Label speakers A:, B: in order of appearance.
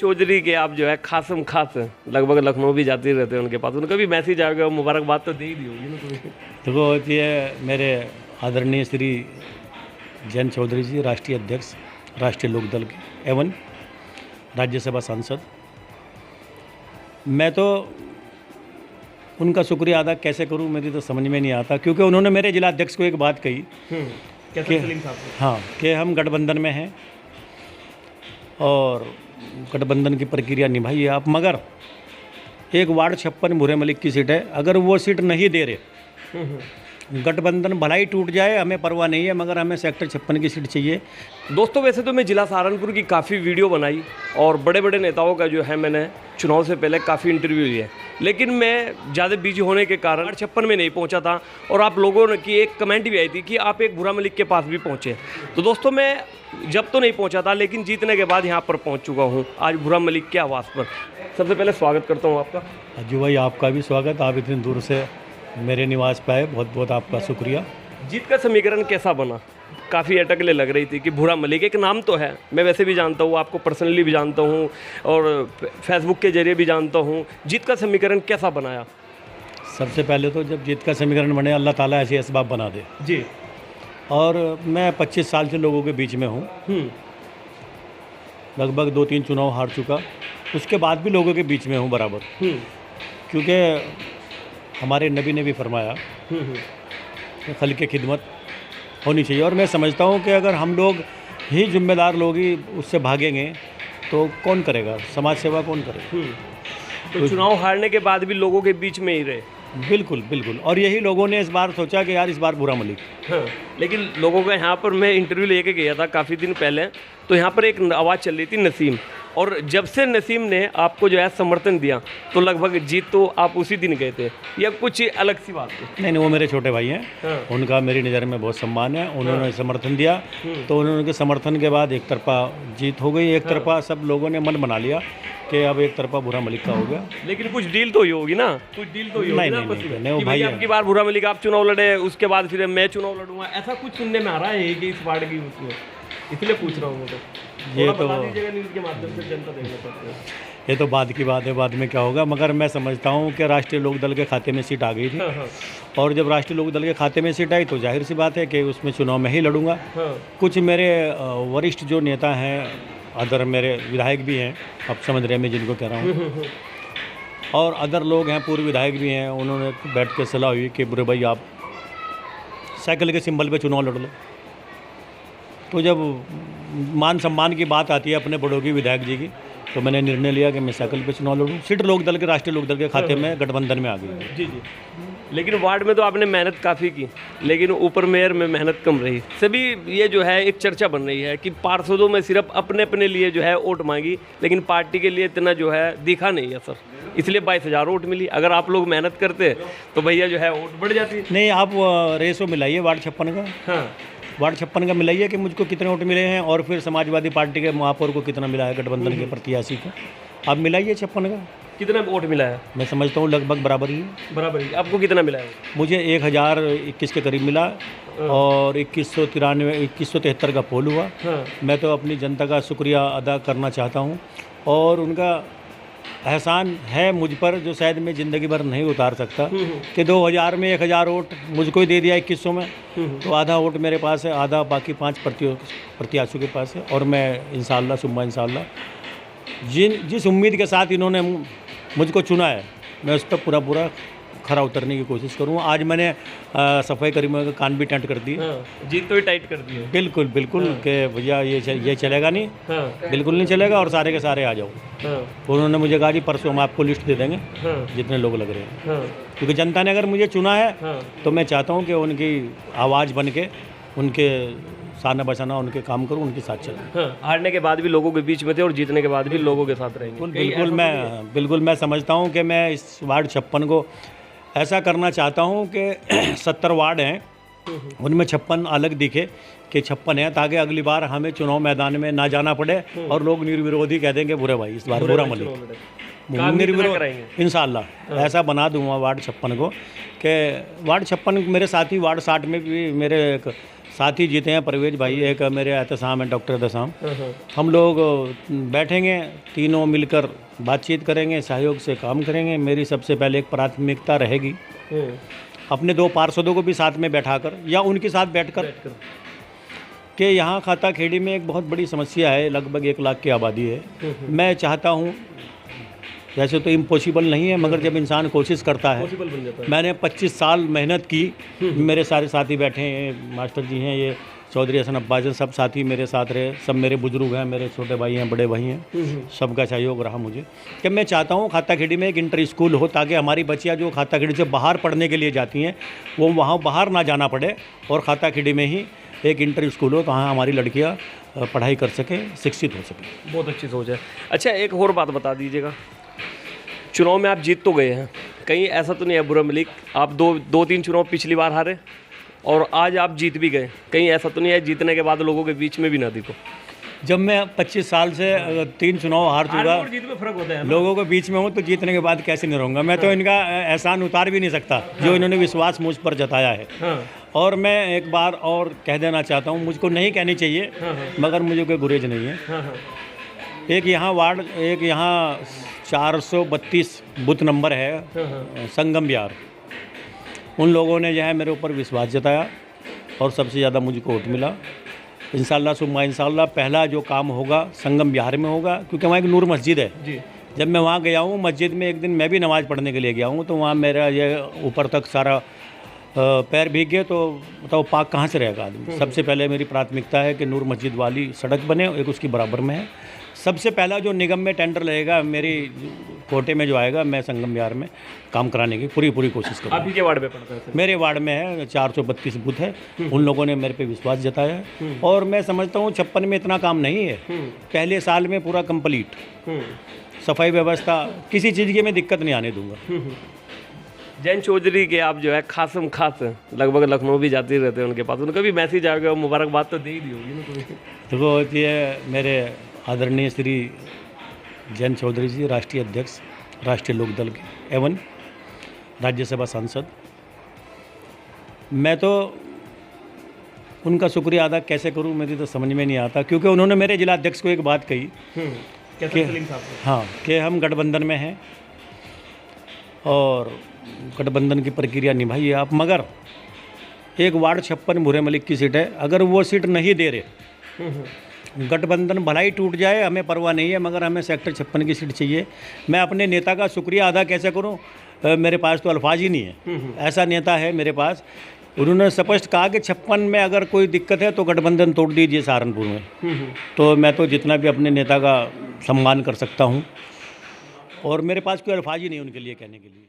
A: चौधरी के आप जो है खासम खास लगभग लखनऊ भी जाते रहते हैं उनके पास, उनका भी मैसेज आ गया, मुबारकबाद तो दे ही दी होगी ना तुम्हें।
B: देखो ये मेरे आदरणीय श्री जयंत चौधरी जी, राष्ट्रीय अध्यक्ष राष्ट्रीय लोकदल के एवं राज्यसभा सांसद, मैं तो उनका शुक्रिया अदा कैसे करूं, मेरी तो समझ में नहीं आता, क्योंकि उन्होंने मेरे जिला अध्यक्ष को एक बात कही
A: कैसे सलीम साहब?
B: हाँ, कि हम गठबंधन में हैं और गठबंधन की प्रक्रिया निभाइए आप, मगर एक वार्ड 56 भूरे मलिक की सीट है, अगर वो सीट नहीं दे रहे, गठबंधन भला ही टूट जाए, हमें परवाह नहीं है, मगर हमें सेक्टर 56 की सीट चाहिए।
A: दोस्तों वैसे तो मैं जिला सहारनपुर की काफ़ी वीडियो बनाई और बड़े बड़े नेताओं का जो है मैंने चुनाव से पहले काफ़ी इंटरव्यू लिए, लेकिन मैं ज़्यादा बिजी होने के कारण 56 में नहीं पहुंचा था। और आप लोगों ने की एक कमेंट भी आई थी कि आप एक भूरा मलिक के पास भी पहुंचे। तो दोस्तों मैं जब तो नहीं पहुंचा था, लेकिन जीतने के बाद यहाँ पर पहुँच चुका हूँ, आज भूरा मलिक के आवास पर। सबसे पहले स्वागत करता हूँ आपका।
B: अज्जू भाई आपका भी स्वागत, आप इतनी दूर से मेरे निवास पे आए, बहुत बहुत आपका शुक्रिया।
A: जीत का समीकरण कैसा बना? काफ़ी अटकलें लग रही थी कि भूरा मलिक एक नाम तो है, मैं वैसे भी जानता हूँ, आपको पर्सनली भी जानता हूँ और फेसबुक के जरिए भी जानता हूँ। जीत का समीकरण कैसा बनाया?
B: सबसे पहले तो जब जीत का समीकरण बने, अल्लाह ताला ऐसे असबाब बना दे
A: जी।
B: और मैं 25 साल से लोगों के बीच में हूँ, लगभग 2-3 चुनाव हार चुका, उसके बाद भी लोगों के बीच में हूँ बराबर, क्योंकि हमारे नबी ने भी फरमाया कि खल की खिदमत होनी चाहिए। और मैं समझता हूँ कि अगर हम लोग ही जिम्मेदार लोग ही उससे भागेंगे तो कौन करेगा, समाज सेवा कौन करेगा।
A: तो चुनाव हारने के बाद भी लोगों के बीच में ही रहे।
B: बिल्कुल बिल्कुल, और यही लोगों ने इस बार सोचा कि यार इस बार भूरा मलिक।
A: हाँ, लेकिन लोगों का यहाँ पर मैं इंटरव्यू लेके गया था काफ़ी दिन पहले, तो यहाँ पर एक आवाज़ चल रही थी नसीम, और जब से नसीम ने आपको जो है समर्थन दिया तो लगभग जीत तो आप उसी दिन गए थे, या कुछ अलग सी बात थी?
B: नहीं, वो मेरे छोटे भाई हैं।
A: हाँ।
B: उनका मेरी नज़र में बहुत सम्मान है, उन्होंने समर्थन दिया, तो उन्होंने समर्थन के बाद एक तरफा जीत हो गई, एक तरफा सब लोगों ने मन बना लिया कि अब एक तरफा भूरा मलिक का हो गया।
A: लेकिन कुछ डील तो ही होगी ना, कुछ डील तो ही होगी ना?
B: नहीं, वो भाई है।
A: आपकी बार भूरा मलिक आप चुनाव लड़े, उसके बाद फिर मैं चुनाव लड़ूंगा, ऐसा कुछ सुनने में आ रहा है कि इस वार्ड की उसमें, इसलिए पूछ रहा हूँ मैं। तो
B: ये
A: बता दीजिएगा न्यूज़ के माध्यम से, जनता देखना चाहती है।
B: ये तो बाद की बात है, बाद में क्या होगा, मगर मैं समझता हूँ कि राष्ट्रीय लोकदल के खाते में सीट आ गई थी।
A: हाँ।
B: और जब राष्ट्रीय लोकदल के खाते में सीट आई तो जाहिर सी बात है कि उसमें चुनाव में ही लड़ूंगा।
A: हाँ।
B: कुछ मेरे वरिष्ठ जो नेता हैं, अदर मेरे विधायक भी हैं, आप समझ रहे हैं मैं जिनको कह रहा हूँ, और अदर लोग हैं, पूर्व विधायक भी हैं, उन्होंने बैठ के सलाह हुई कि बुरे भाई आप साइकिल के सिंबल पे चुनाव लड़ लो। तो जब मान सम्मान की बात आती है अपने बड़ों की, विधायक जी की, तो मैंने निर्णय लिया कि मैं साइकिल पे चुनाव लड़ूँ। सीट लोकदल के, राष्ट्रीय लोकदल के खाते में गठबंधन में आ गई।
A: जी। लेकिन वार्ड में तो आपने मेहनत काफ़ी की, लेकिन ऊपर मेयर में मेहनत कम रही। सभी ये जो है एक चर्चा बन रही है कि पार्षदों में सिर्फ अपने अपने लिए जो है वोट मांगी, लेकिन पार्टी के लिए इतना जो है दिखा नहीं है सर, इसलिए 22,000 वोट मिली। अगर आप लोग मेहनत करते तो भैया जो है वोट बढ़ जाती।
B: नहीं, आप रेसो मिलाइए वार्ड 56 का।
A: हाँ,
B: वार्ड 56 का मिलाइए कि मुझको कितने वोट मिले हैं और फिर समाजवादी पार्टी के महापौर को कितना मिला है, गठबंधन के प्रत्याशी को आप मिलाइए 56 का।
A: कितना वोट मिला है?
B: मैं समझता हूँ लगभग बराबर ही है।
A: बराबर ही। आपको कितना मिला है?
B: मुझे 1021 के करीब मिला और 2173 का पोल हुआ।
A: हाँ।
B: मैं तो अपनी जनता का शुक्रिया अदा करना चाहता हूँ और उनका एहसान है मुझ पर जो शायद मैं ज़िंदगी भर नहीं उतार सकता, कि 2000 में 1000 वोट मुझको ही दे दिया 2100 में, तो आधा वोट मेरे पास है, आधा बाकी 5 प्रत्याशियों के पास है। और मैं इंशाअल्लाह सुम्मा इंशाअल्लाह जिस उम्मीद के साथ इन्होंने मुझको चुना है, मैं उस पर पूरा खरा उतरने की कोशिश करूँ। आज मैंने सफाई कर्मियों का कान भी टेंट कर दी।
A: हाँ, जीत तो ही टाइट कर दी है।
B: बिल्कुल कि भैया ये चलेगा नहीं।
A: हाँ।
B: बिल्कुल नहीं चलेगा और सारे के सारे आ जाओ।
A: हाँ।
B: तो उन्होंने मुझे कहा जी परसों हम आपको लिस्ट दे देंगे।
A: हाँ।
B: जितने लोग लग रहे हैं।
A: हाँ।
B: क्योंकि जनता ने अगर मुझे चुना है,
A: हाँ।
B: तो मैं चाहता हूँ कि उनकी आवाज़ बन के उनके साना बचाना उनके काम करूँ, उनके साथ चलूँ।
A: हाँ, हारने के बाद भी लोगों के बीच में थे और जीतने के बाद भी लोगों के साथ रहेंगे।
B: बिल्कुल मैं समझता हूँ कि मैं इस वार्ड 56 को ऐसा करना चाहता हूँ कि 70 वार्ड हैं, उनमें 56 अलग दिखे कि 56 है, ताकि अगली बार हमें चुनाव मैदान में ना जाना पड़े और लोग निर्विरोधी कह देंगे बुरे भाई इस बार भूरा मलिक निर्विरोध इंशाअल्लाह। ऐसा बना दूंगा वार्ड 56 को कि वार्ड 56 मेरे साथी वार्ड 60 में भी मेरे एक साथी जीते हैं, परवेज भाई, एक मेरे एहतसाम है, डॉक्टर एहतसाम। हम लोग बैठेंगे, तीनों मिलकर बातचीत करेंगे, सहयोग से काम करेंगे। मेरी सबसे पहले एक प्राथमिकता रहेगी अपने 2 पार्षदों को भी साथ में बैठाकर या उनके साथ बैठकर कि यहाँ खाता खेड़ी में एक बहुत बड़ी समस्या है, लगभग 1 लाख की आबादी है। मैं चाहता हूँ, वैसे तो इम्पॉसिबल नहीं है, मगर जब इंसान कोशिश करता है, मैंने 25 साल मेहनत की। मेरे सारे साथी बैठे हैं, मास्टर जी हैं, ये चौधरी हसन अब्बास, सब साथी मेरे साथ रहे, सब मेरे बुजुर्ग हैं, मेरे छोटे भाई हैं, बड़े भाई हैं, सबका सहयोग रहा मुझे। कि मैं चाहता हूँ खाता खेड़ी में एक इंटर स्कूल हो, ताकि हमारी बच्चियाँ जो खाता खेड़ी से बाहर पढ़ने के लिए जाती हैं वो वहाँ बाहर ना जाना पड़े और खाता खेड़ी में ही एक इंटर स्कूल हो, तो हाँ हमारी लड़कियाँ पढ़ाई कर सकें, शिक्षित हो सकें।
A: बहुत अच्छी सोच है। अच्छा, एक और बात बता दीजिएगा, चुनाव में आप जीत तो गए हैं, कहीं ऐसा तो नहीं है बुरा मलिक, आप दो तीन चुनाव पिछली बार हारे और आज आप जीत भी गए, कहीं ऐसा तो नहीं है जीतने के बाद लोगों के बीच में भी ना दिखो?
B: जब मैं 25 साल से 3 चुनाव हार चुका,
A: जीत में फर्क होता है,
B: लोगों के बीच में हूँ, तो जीतने के बाद कैसे नहीं रहूँगा? मैं तो इनका एहसान उतार भी नहीं सकता जो इन्होंने विश्वास मुझ पर जताया है। और मैं एक बार और कह देना चाहता हूँ, मुझको नहीं कहनी चाहिए, मगर मुझे कोई गुरेज नहीं है। एक यहाँ वार्ड, एक यहाँ 432 बूथ नंबर है, संगम बिहार, उन लोगों ने जो है मेरे ऊपर विश्वास जताया और सबसे ज़्यादा मुझको वोट मिला। इंशाल्लाह सुम्मा इंशाल्लाह पहला जो काम होगा संगम बिहार में होगा, क्योंकि वहाँ एक नूर मस्जिद है जी। जब मैं वहाँ गया हूँ मस्जिद में, एक दिन मैं भी नमाज़ पढ़ने के लिए गया हूँ, तो वहाँ मेरा ये ऊपर तक सारा पैर भीग गए, तो बताओ पाक कहाँ से रहेगा आदमी। सबसे पहले मेरी प्राथमिकता है कि नूर मस्जिद वाली सड़क बने, एक उसकी बराबर में है। सबसे पहला जो निगम में टेंडर लगेगा मेरी कोटे में जो आएगा, मैं संगम बिहार में काम कराने की पूरी कोशिश करूँगा।
A: आप ही के वार्ड में पड़ता है?
B: मेरे वार्ड में है, 432 बूथ है, उन लोगों ने मेरे पे विश्वास जताया है। और मैं समझता हूँ 56 में इतना काम नहीं है, पहले साल में पूरा कंप्लीट सफाई व्यवस्था, किसी चीज़ की मैं दिक्कत नहीं आने दूंगा।
A: जैन चौधरी के आप जो है खासम खास लगभग लखनऊ भी जाते रहते हैं उनके पास, उनका भी मैसेज आ गया, मुबारकबाद तो दे ही दी होगी ना?
B: देखो होती है मेरे आदरणीय श्री जैन चौधरी जी, राष्ट्रीय अध्यक्ष राष्ट्रीय लोकदल के एवं राज्यसभा सांसद, मैं तो उनका शुक्रिया अदा कैसे करूं मेरी तो समझ में नहीं आता, क्योंकि उन्होंने मेरे जिला अध्यक्ष को एक बात कही कि हाँ कि हम गठबंधन में हैं और गठबंधन की प्रक्रिया निभाइए आप, मगर एक वार्ड 56 भूरे मलिक की सीट है, अगर वो सीट नहीं दे रहे, गठबंधन भला ही टूट जाए, हमें परवाह नहीं है, मगर हमें सेक्टर 56 की सीट चाहिए। मैं अपने नेता का शुक्रिया अदा कैसे करूं? मेरे पास तो अल्फाज ही नहीं है, ऐसा नेता है मेरे पास। उन्होंने स्पष्ट कहा कि 56 में अगर कोई दिक्कत है तो गठबंधन तोड़ दीजिए सहारनपुर में। तो मैं तो जितना भी अपने नेता का सम्मान कर सकता हूँ, और मेरे पास कोई अल्फाज ही नहीं उनके लिए कहने के लिए।